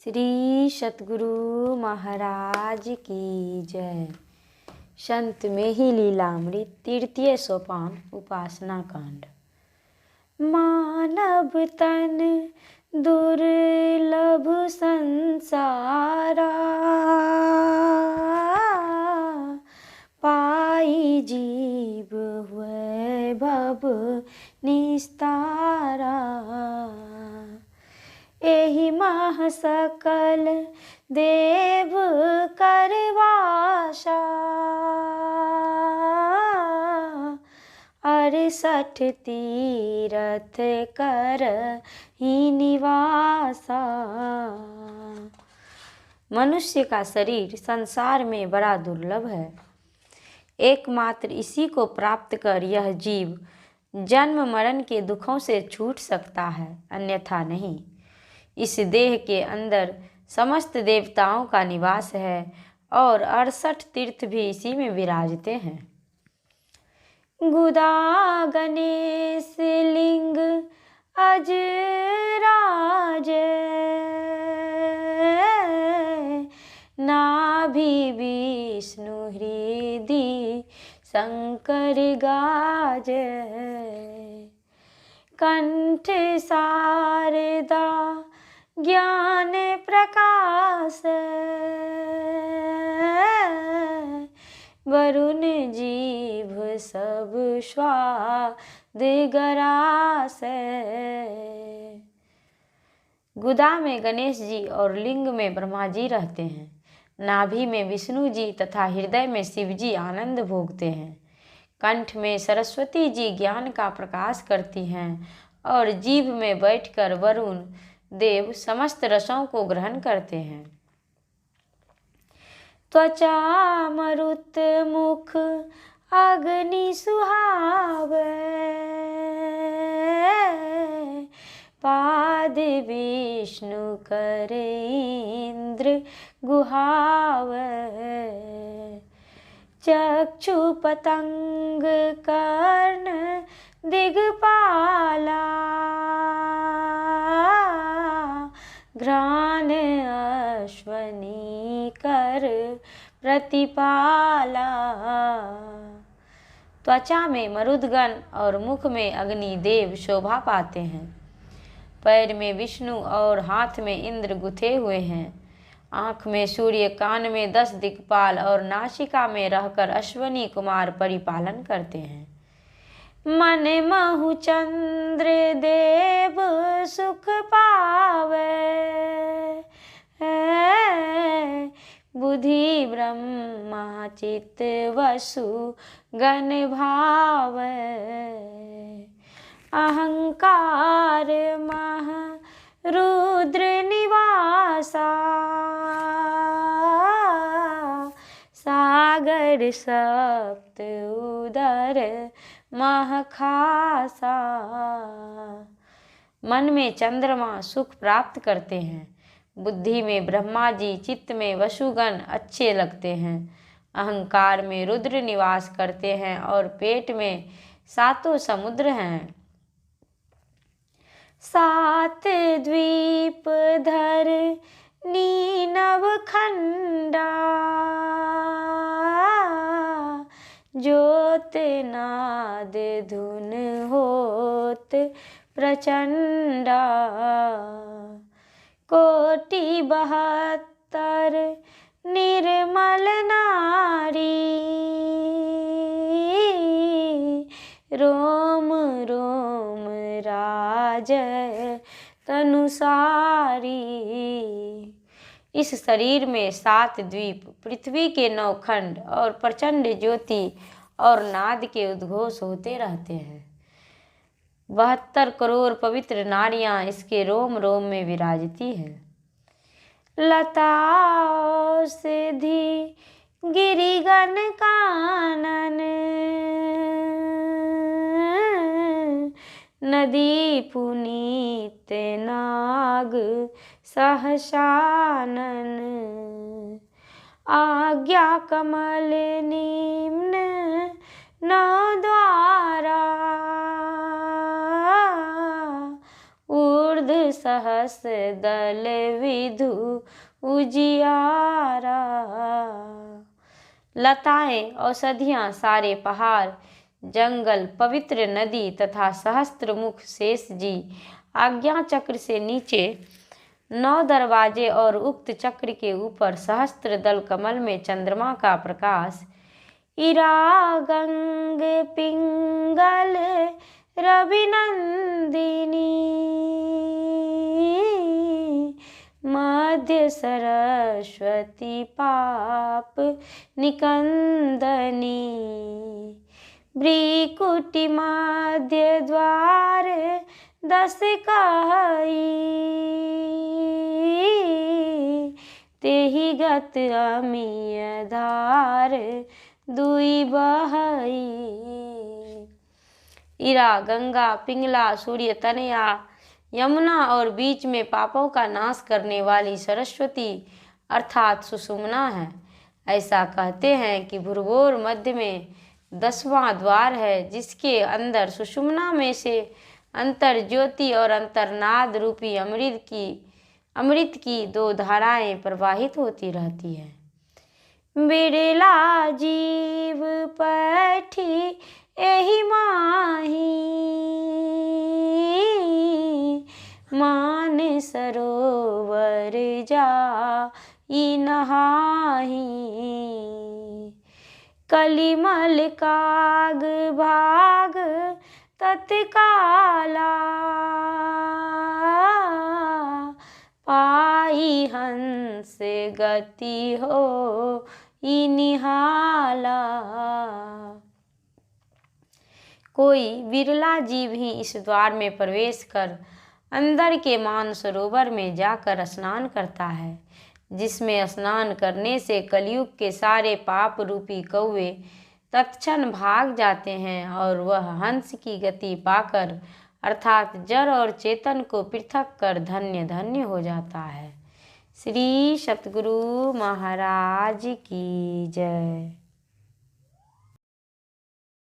श्री सतगुरु महाराज की जय। संत में ही लीलामृत तृतीय सोपान उपासना कांड। मानव तन दुर्लभ संसारा, पाई जीव हुए भव निस्तारा। एहि मह सकल देव करवासा, 68 तीरथ कर ही निवासा। मनुष्य का शरीर संसार में बड़ा दुर्लभ है। एकमात्र इसी को प्राप्त कर यह जीव जन्म मरण के दुखों से छूट सकता है, अन्यथा नहीं। इस देह के अंदर समस्त देवताओं का निवास है और 68 तीर्थ भी इसी में विराजते हैं। गुदा गणेश लिंग अजराज, नाभि विष्णु हृदि शंकर गाज। कंठ शारदा ज्ञान प्रकाश, वरुण जीव सब स्वाद गरास। गुदा में गणेश जी और लिंग में ब्रह्मा जी रहते हैं। नाभि में विष्णु जी तथा हृदय में शिव जी आनंद भोगते हैं। कंठ में सरस्वती जी ज्ञान का प्रकाश करती हैं और जीभ में बैठकर वरुण देव समस्त रसों को ग्रहण करते हैं। त्वचा मरुत मुख अग्नि सुहावे, पाद विष्णु कर इंद्र गुहावे। चक्षु पतंग कर्ण दिगपाला, घ्राण अश्वनी कर प्रतिपाला। त्वचा में मरुदगण और मुख में अग्नि देव शोभा पाते हैं। पैर में विष्णु और हाथ में इंद्र गुथे हुए हैं। आँख में सूर्य, कान में 10 दिक्पाल और नासिका में रहकर अश्वनी कुमार परिपालन करते हैं। मन महु चंद्र देव सुख पावे, बुद्धि ब्रह्मा चित्त वसु गण भावे। अहंकार मह रुद्र निवासा, सागर सप्त उदर महखासा। मन में चंद्रमा सुख प्राप्त करते हैं। बुद्धि में ब्रह्मा जी, चित्त में वसुगण अच्छे लगते हैं। अहंकार में रुद्र निवास करते हैं और पेट में 7 समुद्र हैं। 7 द्वीप धर नीनव खंडा, ज्योत नाद धुन होत प्रचंडा। कोटि 72 निर्मल नारी, रोम रोम राज तनुसारी। इस शरीर में 7 द्वीप, पृथ्वी के 9 खंड और प्रचंड ज्योति और नाद के उद्घोष होते रहते हैं। 72 करोड़ पवित्र नारियां इसके रोम रोम में विराजती हैं। लता औषधि गिरिगण कानन, नदी पुनीत नाग सहसानन। आज्ञा कमल निम्न नौ द्वारा, सहस दल विधु उजियारा। लताएं, औषधियाँ, सारे पहाड़, जंगल, पवित्र नदी तथा सहस्त्र मुख शेष जी, आज्ञा चक्र से नीचे 9 दरवाजे और उक्त चक्र के ऊपर सहस्त्र दल कमल में चंद्रमा का प्रकाश, इरा गंग पिंगल रविनंदिनी, मध्य सरस्वती पाप निकंदनी, भ्रीकुटी मध्य द्वार 10 कही, तेहि गत अमीय धार 2 बहई। इरा, गंगा, पिंगला, सूर्य तनया, यमुना और बीच में पापों का नाश करने वाली सरस्वती अर्थात सुषुम्ना है। ऐसा कहते हैं कि भुर्बोर मध्य में 10वां द्वार है, जिसके अंदर सुषुम्ना में से अंतर ज्योति और अंतर्नाद रूपी अमृत की 2 धाराएं प्रवाहित होती रहती है। बिरला जीव पैठी एहि माही, मान सरोवर जाई नहाही, कलिमल काग भाग तत्काला, पाई हंस गति हो निहाला। कोई बिरला जीव ही इस द्वार में प्रवेश कर अंदर के मानसरोवर में जाकर स्नान करता है, जिसमें स्नान करने से कलयुग के सारे पाप रूपी कौवे तत्क्षण भाग जाते हैं और वह हंस की गति पाकर अर्थात जड़ और चेतन को पृथक कर धन्य धन्य हो जाता है। श्री सतगुरु महाराज की जय।